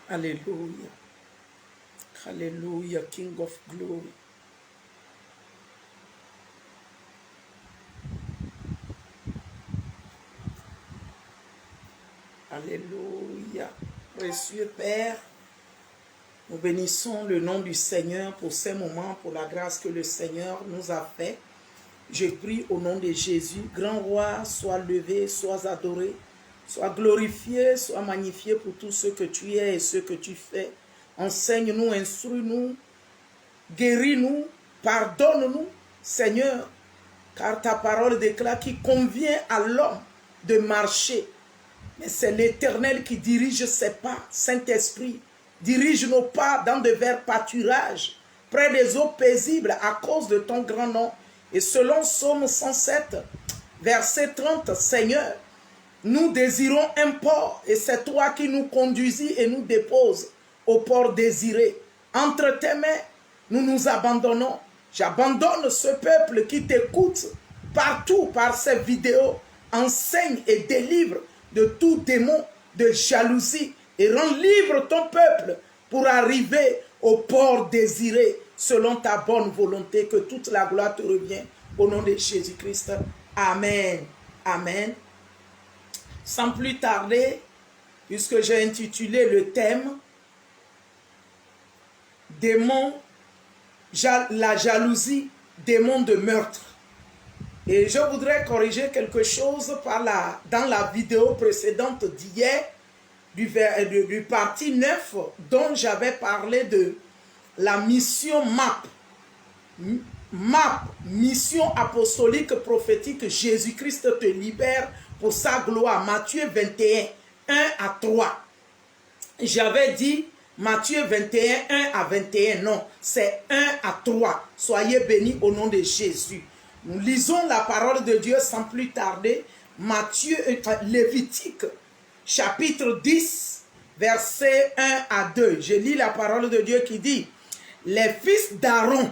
Alléluia. Alléluia, King of Glory. Alléluia. Précieux Père, nous bénissons le nom du Seigneur pour ces moments, pour la grâce que le Seigneur nous a fait. Je prie au nom de Jésus, grand roi, sois levé, sois adoré, sois glorifié, sois magnifié pour tout ce que tu es et ce que tu fais. Enseigne-nous, instruis-nous, guéris-nous, pardonne-nous, Seigneur, car ta parole déclare qu'il convient à l'homme de marcher. Mais c'est l'Éternel qui dirige ses pas. Saint-Esprit, dirige nos pas dans de verts pâturages, près des eaux paisibles à cause de ton grand nom. Et selon Psaume 107, verset 30, Seigneur, nous désirons un port et c'est toi qui nous conduisis et nous déposes au port désiré. Entre tes mains, nous nous abandonnons. J'abandonne ce peuple qui t'écoute partout par ces vidéos. Enseigne et délivre de tout démon de jalousie et rend libre ton peuple pour arriver au port désiré selon ta bonne volonté. Que toute la gloire te revienne au nom de Jésus-Christ. Amen. Amen. Sans plus tarder, puisque j'ai intitulé le thème démon, la jalousie, démon de meurtre. Et je voudrais corriger quelque chose dans la vidéo précédente d'hier, du parti 9, dont j'avais parlé de la mission MAP. MAP, mission apostolique prophétique, Jésus-Christ te libère pour sa gloire. Matthieu 21, 1 à 3. J'avais dit Matthieu 21, 1 à 21. Non, c'est 1 à 3. Soyez bénis au nom de Jésus. Nous lisons la parole de Dieu sans plus tarder. Lévitique, chapitre 10, versets 1 à 2. Je lis la parole de Dieu qui dit: les fils d'Aaron,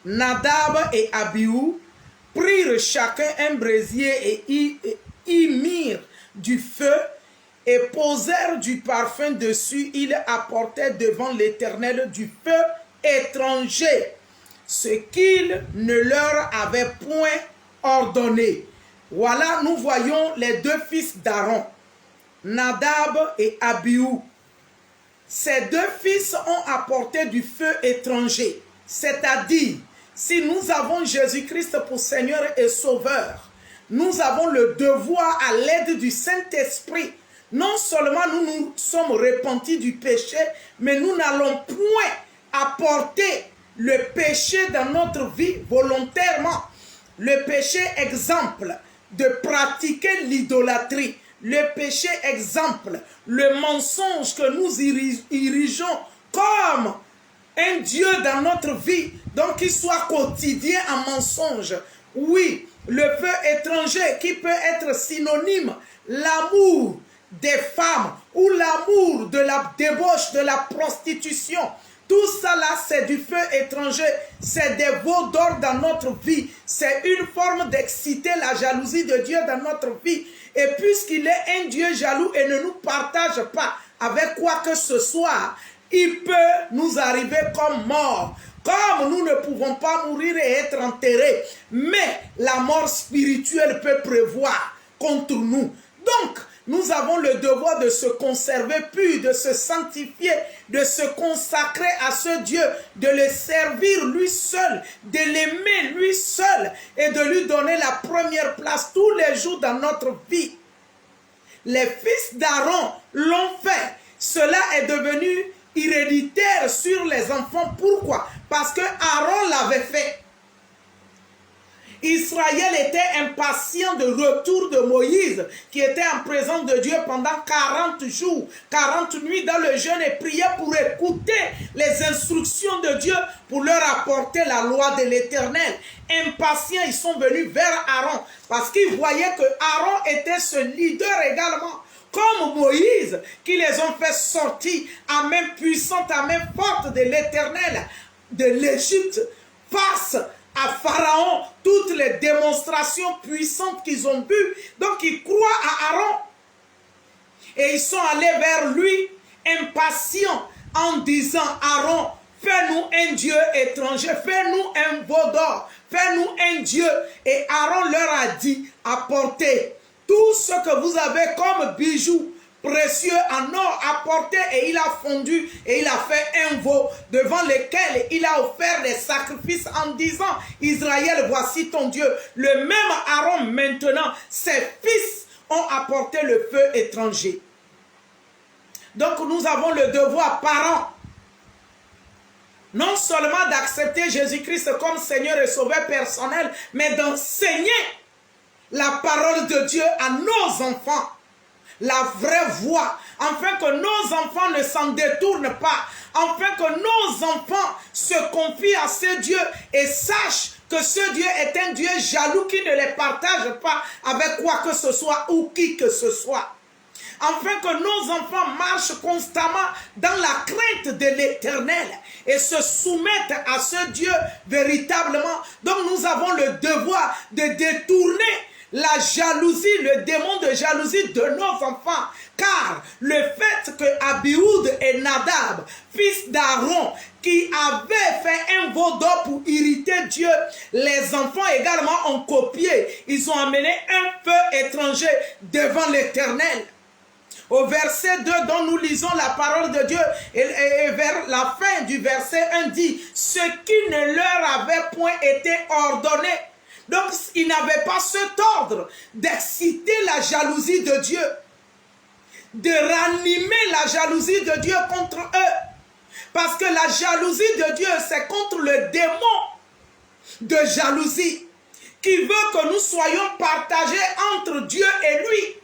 Nadab et Abihu, prirent chacun un brasier et y mirent du feu et posèrent du parfum dessus. Ils apportaient devant l'Éternel du feu étranger, ce qu'il ne leur avait point ordonné. Voilà, nous voyons les deux fils d'Aaron, Nadab et Abihu. Ces deux fils ont apporté du feu étranger, c'est-à-dire, si nous avons Jésus-Christ pour Seigneur et Sauveur, nous avons le devoir à l'aide du Saint-Esprit. Non seulement nous sommes repentis du péché, mais nous n'allons point apporter le péché dans notre vie volontairement. Le péché exemple de pratiquer l'idolâtrie. Le péché exemple, le mensonge que nous érigeons comme un Dieu dans notre vie, donc qu'il soit quotidien en mensonge. Oui, le feu étranger qui peut être synonyme, l'amour des femmes ou l'amour de la débauche, de la prostitution. Tout ça là, c'est du feu étranger, c'est des veaux d'or dans notre vie. C'est une forme d'exciter la jalousie de Dieu dans notre vie. Et puisqu'il est un Dieu jaloux et ne nous partage pas avec quoi que ce soit, il peut nous arriver comme mort. Comme nous ne pouvons pas mourir et être enterrés, mais la mort spirituelle peut prévoir contre nous. Donc, nous avons le devoir de se conserver pur, de se sanctifier, de se consacrer à ce Dieu, de le servir lui seul, de l'aimer lui seul et de lui donner la première place tous les jours dans notre vie. Les fils d'Aaron l'ont fait. Cela est devenu héréditaire sur les enfants. Pourquoi? Parce que Aaron l'avait fait. Israël était impatient de retour de Moïse, qui était en présence de Dieu pendant 40 jours, 40 nuits dans le jeûne et priait pour écouter les instructions de Dieu, pour leur apporter la loi de l'Éternel. Impatients, ils sont venus vers Aaron, parce qu'ils voyaient que Aaron était ce leader également, comme Moïse, qui les ont fait sortir à main puissante, à main forte de l'Éternel, de l'Égypte, face à Pharaon, toutes les démonstrations puissantes qu'ils ont vues. Donc ils croient à Aaron. Et ils sont allés vers lui impatients en disant, Aaron, fais-nous un Dieu étranger, fais-nous un veau d'or, fais-nous un Dieu. Et Aaron leur a dit, apportez tout ce que vous avez comme bijoux précieux en or, apportez. Et il a fondu et il a fait un veau devant lequel il a offert des sacrifices en disant, Israël, voici ton Dieu. Le même Aaron maintenant, ses fils ont apporté le feu étranger. Donc nous avons le devoir, parents, non seulement d'accepter Jésus-Christ comme Seigneur et Sauveur personnel, mais d'enseigner la parole de Dieu à nos enfants, la vraie voie, afin que nos enfants ne s'en détournent pas, afin que nos enfants se confient à ce Dieu et sachent que ce Dieu est un Dieu jaloux qui ne les partage pas avec quoi que ce soit ou qui que ce soit. Afin que nos enfants marchent constamment dans la crainte de l'Éternel et se soumettent à ce Dieu véritablement. Donc nous avons le devoir de détourner la jalousie, le démon de jalousie de nos enfants. Car le fait que Abioud et Nadab, fils d'Aaron, qui avaient fait un veau d'or pour irriter Dieu, les enfants également ont copié. Ils ont amené un feu étranger devant l'Éternel. Au verset 2 dont nous lisons la parole de Dieu, et vers la fin du verset 1 dit, ce qui ne leur avait point été ordonné. Donc ils n'avaient pas cet ordre d'exciter la jalousie de Dieu, de ranimer la jalousie de Dieu contre eux. Parce que la jalousie de Dieu, c'est contre le démon de jalousie qui veut que nous soyons partagés entre Dieu et lui.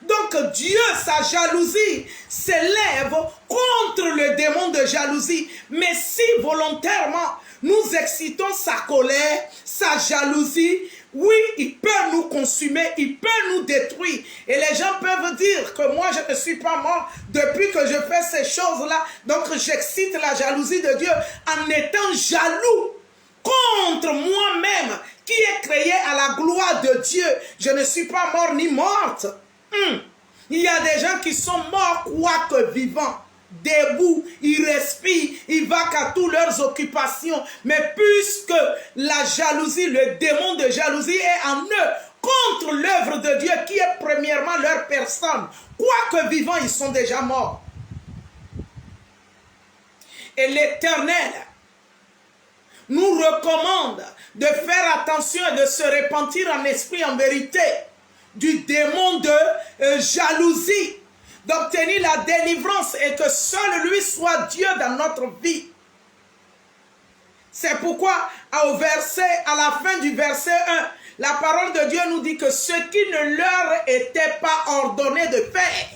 Donc Dieu, sa jalousie, s'élève contre le démon de jalousie. Mais si volontairement nous excitons sa colère, sa jalousie, oui, il peut nous consumer, il peut nous détruire. Et les gens peuvent dire que moi je ne suis pas mort depuis que je fais ces choses-là. Donc j'excite la jalousie de Dieu en étant jaloux contre moi-même qui est créé à la gloire de Dieu. Je ne suis pas mort ni morte. Il y a des gens qui sont morts quoique vivants, debout, ils respirent, ils vaquent à toutes leurs occupations. Mais puisque la jalousie, le démon de jalousie est en eux contre l'œuvre de Dieu qui est premièrement leur personne, quoique vivants, ils sont déjà morts. Et l'Éternel nous recommande de faire attention et de se repentir en esprit, en vérité, du démon de jalousie, d'obtenir la délivrance et que seul lui soit Dieu dans notre vie. C'est pourquoi à la fin du verset 1, la parole de Dieu nous dit que ce qui ne leur était pas ordonné de faire,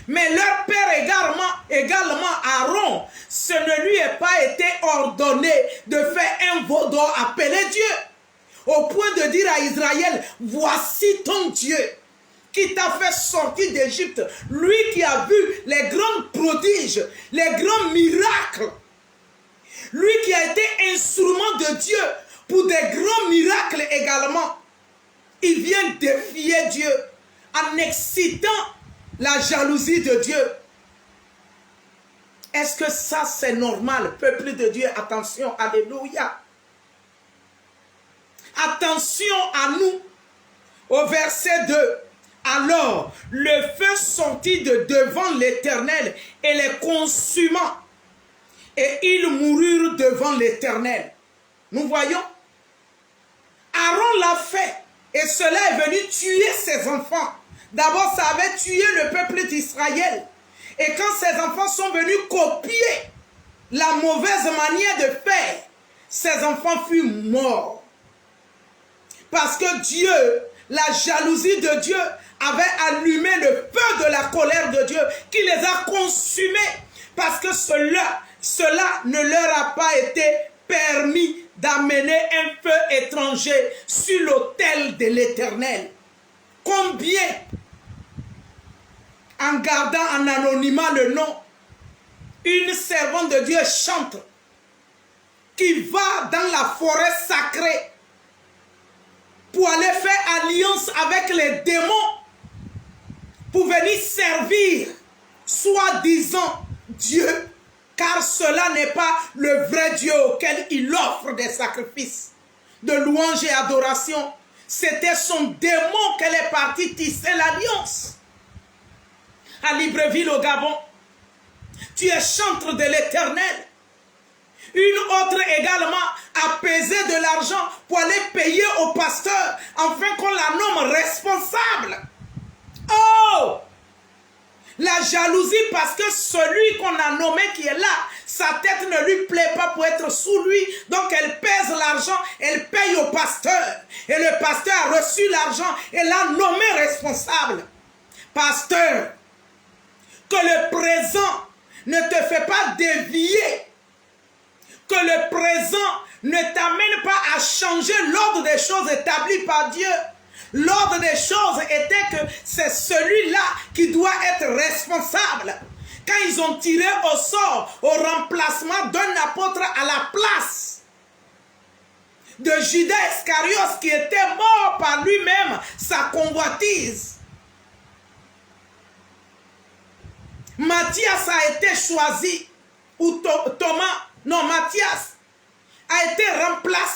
mais leur père également Aaron, ce ne lui est pas été ordonné de faire un veau d'or appelé Dieu. Au point de dire à Israël, voici ton Dieu qui t'a fait sortir d'Égypte. Lui qui a vu les grands prodiges, les grands miracles. Lui qui a été instrument de Dieu pour des grands miracles également. Il vient défier Dieu en excitant la jalousie de Dieu. Est-ce que ça c'est normal, peuple de Dieu? Attention, alléluia. Attention à nous. Au verset 2. Alors, le feu sortit de devant l'Éternel et les consuma. Et ils moururent devant l'Éternel. Nous voyons. Aaron l'a fait. Et cela est venu tuer ses enfants. D'abord, ça avait tué le peuple d'Israël. Et quand ses enfants sont venus copier la mauvaise manière de faire, ses enfants furent morts. Parce que Dieu, la jalousie de Dieu, avait allumé le feu de la colère de Dieu qui les a consumés. Parce que cela ne leur a pas été permis d'amener un feu étranger sur l'autel de l'Éternel. Combien, en gardant en anonymat le nom, une servante de Dieu chante, qui va dans la forêt sacrée pour aller faire alliance avec les démons, pour venir servir soi-disant Dieu, car cela n'est pas le vrai Dieu auquel il offre des sacrifices de louange et adoration. C'était son démon qu'elle est partie tisser l'alliance. À Libreville au Gabon, tu es chantre de l'Éternel. Une autre également a pesé de l'argent pour aller payer au pasteur afin qu'on la nomme responsable. Oh! La jalousie parce que celui qu'on a nommé qui est là, sa tête ne lui plaît pas pour être sous lui. Donc elle pèse l'argent, elle paye au pasteur. Et le pasteur a reçu l'argent et l'a nommé responsable. Pasteur, que le présent ne te fait pas dévier. Que le présent ne t'amène pas à changer l'ordre des choses établies par Dieu. L'ordre des choses était que c'est celui-là qui doit être responsable. Quand ils ont tiré au sort, au remplacement d'un apôtre à la place de Judas Iscariote qui était mort par lui-même, sa convoitise. Matthias a été choisi, ou Thomas, non, Matthias a été remplacé